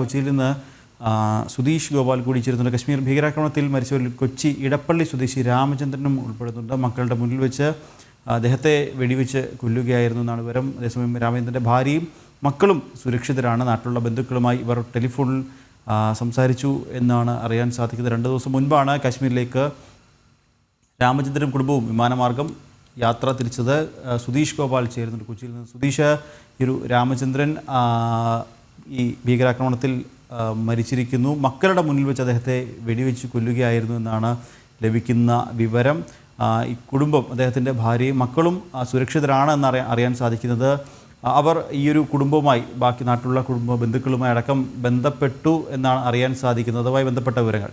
കൊച്ചിയിൽ നിന്ന് സുധീഷ് ഗോപാൽ കൂടി ചേരുന്നുണ്ട്. കശ്മീർ ഭീകരാക്രമണത്തിൽ മരിച്ചവരിൽ കൊച്ചി ഇടപ്പള്ളി സ്വദേശി രാമചന്ദ്രനും ഉൾപ്പെടുന്നുണ്ട്. മക്കളുടെ മുന്നിൽ വെച്ച് അദ്ദേഹത്തെ വെടിവെച്ച് കൊല്ലുകയായിരുന്നു എന്നാണ് വിവരം. അതേസമയം രാമചന്ദ്രൻ്റെ ഭാര്യയും മക്കളും സുരക്ഷിതരാണ്. നാട്ടിലുള്ള ബന്ധുക്കളുമായി ഇവർ ടെലിഫോണിൽ സംസാരിച്ചു എന്നാണ് അറിയാൻ സാധിക്കുന്നത്. 2 ദിവസം മുൻപാണ് കാശ്മീരിലേക്ക് രാമചന്ദ്രനും കുടുംബവും വിമാനമാർഗം യാത്ര തിരിച്ചത്. സുധീഷ് ഗോപാൽ ചേരുന്നുണ്ട് കൊച്ചിയിൽ നിന്ന്. സുധീഷ്, ഒരു രാമചന്ദ്രൻ ഈ ഭീകരാക്രമണത്തിൽ മരിച്ചിരിക്കുന്നു. മക്കളുടെ മുന്നിൽ വെച്ച് അദ്ദേഹത്തെ വെടിവെച്ച് കൊല്ലുകയായിരുന്നു എന്നാണ് ലഭിക്കുന്ന വിവരം. ഈ കുടുംബം, അദ്ദേഹത്തിൻ്റെ ഭാര്യയും മക്കളും സുരക്ഷിതരാണ് എന്ന് അറിയാൻ സാധിക്കുന്നത്. അവർ ഈ ഒരു കുടുംബവുമായി ബാക്കി നാട്ടിലുള്ള കുടുംബ ബന്ധുക്കളുമായി അടക്കം ബന്ധപ്പെട്ടു എന്നാണ് അറിയാൻ സാധിക്കുന്നത്. അതുമായി ബന്ധപ്പെട്ട വിവരങ്ങൾ.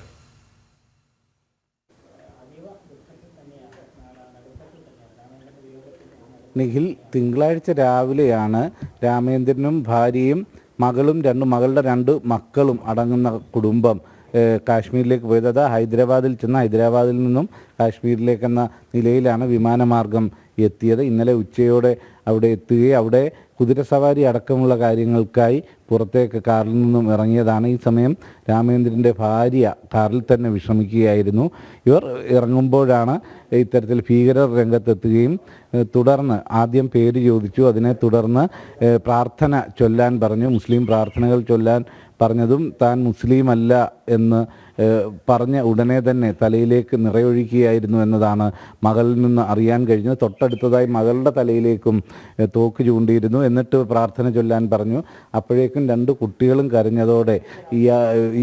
നിഖിൽ, തിങ്കളാഴ്ച രാവിലെയാണ് രാമേന്ദ്രനും ഭാര്യയും മകളുടെ 2 മക്കളും അടങ്ങുന്ന കുടുംബം കാശ്മീരിലേക്ക് പോയത്. അത് ഹൈദരാബാദിൽ ചെന്ന് ഹൈദരാബാദിൽ നിന്നും കാശ്മീരിലേക്കെന്ന നിലയിലാണ് വിമാനമാർഗം എത്തിയത്. ഇന്നലെ ഉച്ചയോടെ അവിടെ എത്തുകയും അവിടെ കുതിരസവാരി അടക്കമുള്ള കാര്യങ്ങൾക്കായി പുറത്തേക്ക് കാറിൽ നിന്നും ഇറങ്ങിയതാണ്. ഈ സമയം രാമേന്ദ്രൻ്റെ ഭാര്യ കാറിൽ തന്നെ വിശ്രമിക്കുകയായിരുന്നു. ഇവർ ഇറങ്ങുമ്പോഴാണ് ഇത്തരത്തിൽ ഭീകരർ രംഗത്തെത്തുകയും തുടർന്ന് ആദ്യം പേര് ചോദിച്ചു. അതിനെ തുടർന്ന് പ്രാർത്ഥന ചൊല്ലാൻ പറഞ്ഞു. മുസ്ലിം പ്രാർത്ഥനകൾ ചൊല്ലാൻ പറഞ്ഞതും താൻ മുസ്ലിം അല്ല എന്ന് പറഞ്ഞ ഉടനെ തന്നെ തലയിലേക്ക് നിറയൊഴിക്കുകയായിരുന്നു എന്നതാണ് മകളിൽ നിന്ന് അറിയാൻ കഴിഞ്ഞത്. തൊട്ടടുത്തതായി മകളുടെ തലയിലേക്കും തോക്ക് ചൂണ്ടിയിരുന്നു. എന്നിട്ട് പ്രാർത്ഥന ചൊല്ലാൻ പറഞ്ഞു. അപ്പോഴേക്കും 2 കുട്ടികളും കരഞ്ഞതോടെ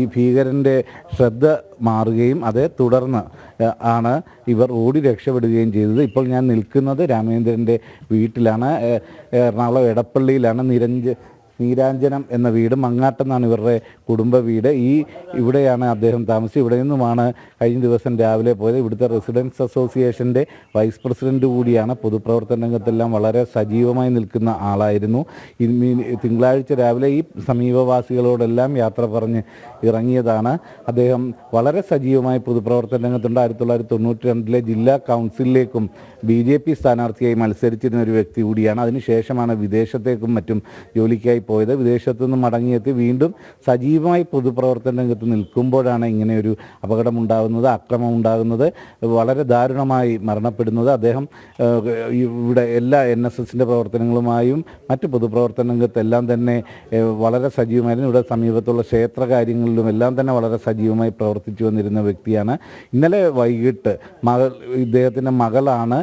ഈ ഭീകരൻ്റെ ശ്രദ്ധ മാറുകയും അതേ തുടർന്ന് ആണ് ഇവർ ഓടി രക്ഷപ്പെടുകയും ചെയ്തത്. ഇപ്പോൾ ഞാൻ നിൽക്കുന്നത് രാമേന്ദ്രൻ്റെ വീട്ടിലാണ്. എറണാകുളം എടപ്പള്ളിയിലാണ്. നീരാഞ്ജനം എന്ന വീട്, മങ്ങാട്ടെന്നാണ് ഇവരുടെ കുടുംബ വീട്. ഇവിടെയാണ് അദ്ദേഹം താമസിച്ചത്. ഇവിടെ നിന്നുമാണ് കഴിഞ്ഞ ദിവസം രാവിലെ പോയത്. ഇവിടുത്തെ റെസിഡൻസ് അസോസിയേഷൻ്റെ വൈസ് പ്രസിഡന്റ് കൂടിയാണ്. പൊതുപ്രവർത്തന രംഗത്തെല്ലാം വളരെ സജീവമായി നിൽക്കുന്ന ആളായിരുന്നു. തിങ്കളാഴ്ച രാവിലെ ഈ സമീപവാസികളോടെല്ലാം യാത്ര പറഞ്ഞ് ഇറങ്ങിയതാണ്. അദ്ദേഹം വളരെ സജീവമായി പൊതുപ്രവർത്തന രംഗത്തുണ്ട്. 1992 ജില്ലാ കൗൺസിലിലേക്കും BJP സ്ഥാനാർത്ഥിയായി മത്സരിച്ചിരുന്ന ഒരു വ്യക്തി കൂടിയാണ്. അതിനുശേഷമാണ് വിദേശത്തേക്കും മറ്റും ജോലിക്കായി പോയത്. വിദേശത്തു നിന്ന് മടങ്ങിയെത്തി വീണ്ടും സജീവമായി പൊതുപ്രവർത്തന രംഗത്ത് നിൽക്കുമ്പോഴാണ് ഇങ്ങനെയൊരു അപകടമുണ്ടാകുന്നത്, അക്രമം ഉണ്ടാകുന്നത്, വളരെ ദാരുണമായി മരണപ്പെടുന്നത്. അദ്ദേഹം ഇവിടെ എല്ലാ NSSൻ്റെ പ്രവർത്തനങ്ങളുമായും മറ്റ് പൊതുപ്രവർത്തന രംഗത്തെല്ലാം തന്നെ വളരെ സജീവമായിരുന്നു. ഇവിടെ സമീപത്തുള്ള ക്ഷേത്ര കാര്യങ്ങളിലും എല്ലാം തന്നെ വളരെ സജീവമായി പ്രവർത്തിച്ചു വന്നിരുന്ന വ്യക്തിയാണ്. ഇന്നലെ വൈകിട്ട് ഇദ്ദേഹത്തിൻ്റെ മകളാണ്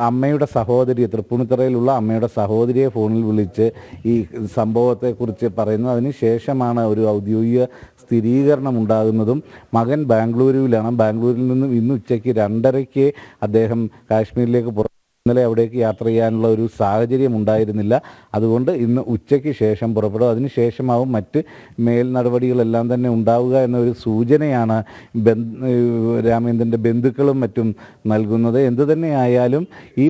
അമ്മയുടെ സഹോദരിയെ, തൃപ്പൂണിത്തുറയിലുള്ള അമ്മയുടെ സഹോദരിയെ ഫോണിൽ വിളിച്ച് ഈ സംഭവത്തെക്കുറിച്ച് പറയുന്നത്. അതിനുശേഷമാണ് ഒരു ഔദ്യോഗിക സ്ഥിരീകരണം ഉണ്ടാകുന്നതും. മകൻ ബാംഗ്ലൂരുവിലാണ്. ബാംഗ്ലൂരിൽ നിന്നും ഇന്ന് ഉച്ചയ്ക്ക് 2:30 അദ്ദേഹം കാശ്മീരിലേക്ക് ഇന്നലെ അവിടേക്ക് യാത്ര ചെയ്യാനുള്ള ഒരു സാഹചര്യം ഉണ്ടായിരുന്നില്ല. അതുകൊണ്ട് ഇന്ന് ഉച്ചയ്ക്ക് ശേഷം പുറപ്പെടും. അതിനുശേഷമാവും മറ്റ് മേൽ നടപടികളെല്ലാം തന്നെ ഉണ്ടാവുക എന്നൊരു സൂചനയാണ് രാമേന്ദ്രൻ്റെ ബന്ധുക്കളും മറ്റും നൽകുന്നത്. എന്തു തന്നെയായാലും ഈ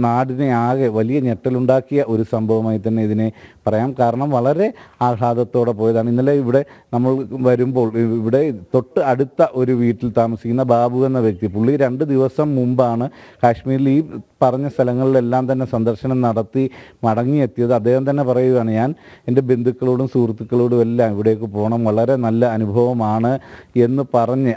നാടിനെ ആകെ വലിയ ഞെട്ടലുണ്ടാക്കിയ ഒരു സംഭവമായി തന്നെ ഇതിനെ പറയാം. കാരണം വളരെ ആഹ്ലാദത്തോടെ പോയതാണ്. ഇന്നലെ ഇവിടെ നമ്മൾ വരുമ്പോൾ ഇവിടെ തൊട്ട് അടുത്ത ഒരു വീട്ടിൽ താമസിക്കുന്ന ബാബു എന്ന വ്യക്തി, പുള്ളി 2 ദിവസം മുമ്പാണ് കാശ്മീരിൽ ഈ പറഞ്ഞ സ്ഥലങ്ങളിലെല്ലാം തന്നെ സന്ദർശനം നടത്തി മടങ്ങിയെത്തിയത്. അദ്ദേഹം തന്നെ പറയുകയാണ്, ഞാൻ എൻ്റെ ബന്ധുക്കളോടും സുഹൃത്തുക്കളോടും എല്ലാം ഇവിടേക്ക് പോകണം, വളരെ നല്ല അനുഭവമാണ് എന്ന് പറഞ്ഞ്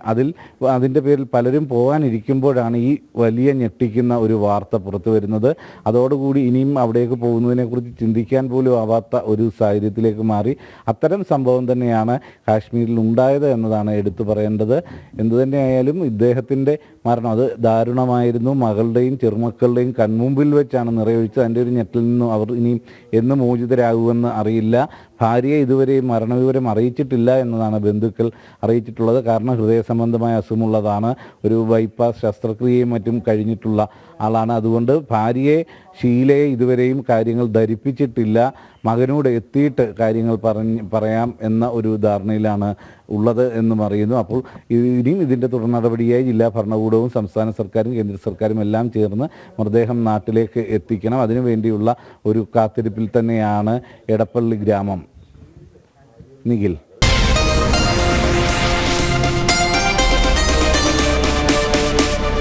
അതിൻ്റെ പേരിൽ പലരും പോകാനിരിക്കുമ്പോഴാണ് ഈ വലിയ ഞെട്ടിക്കുന്ന ഒരു വാർത്ത പുറത്തു വരുന്നത്. അതോടുകൂടി ഇനിയും അവിടേക്ക് പോകുന്നതിനെക്കുറിച്ച് ചിന്തിക്കാൻ പോലും ആവാത്ത ഒരു സാഹചര്യത്തിലേക്ക് മാറി. അത്തരം സംഭവം തന്നെയാണ് കാശ്മീരിൽ ഉണ്ടായത് എന്നതാണ് എടുത്തു പറയേണ്ടത്. എന്തുതന്നെയായാലും ഇദ്ദേഹത്തിൻ്റെ മരണം അത് ദാരുണമായിരുന്നു. മകളുടെയും ചെറുമക്കളുടെയും കൺമുമ്പിൽ വെച്ചാണ് നിറയൊഴിച്ചത്. അതിൻ്റെ ഒരു ഞെട്ടിൽ നിന്നും അവർ ഇനിയും എന്ന് മോചിതരാകുമെന്ന് അറിയില്ല. ഭാര്യയെ ഇതുവരെയും മരണവിവരം അറിയിച്ചിട്ടില്ല എന്നതാണ് ബന്ധുക്കൾ അറിയിച്ചിട്ടുള്ളത്. കാരണം ഹൃദയ സംബന്ധമായ അസുഖമുള്ളതാണ്. ഒരു ബൈപ്പാസ് ശസ്ത്രക്രിയയും മറ്റും കഴിഞ്ഞിട്ടുള്ള ആളാണ്. അതുകൊണ്ട് ഭാര്യയെ ഷീലയെ ഇതുവരെയും കാര്യങ്ങൾ ധരിപ്പിച്ചിട്ടില്ല. മകനോട് എത്തിയിട്ട് കാര്യങ്ങൾ പറയാം എന്ന ഒരു ധാരണയിലാണ് ഉള്ളത് എന്നും അറിയുന്നു. അപ്പോൾ ഇനിയും ഇതിൻ്റെ തുടർ നടപടിയായി ജില്ലാ ഭരണകൂടവും സംസ്ഥാന സർക്കാരും കേന്ദ്ര സർക്കാരും എല്ലാം ചേർന്ന് മൃതദേഹം നാട്ടിലേക്ക് എത്തിക്കണം. അതിനുവേണ്ടിയുള്ള ഒരു കാത്തിരിപ്പിൽ തന്നെയാണ് എടപ്പള്ളി ഗ്രാമം. നിഖിൽ.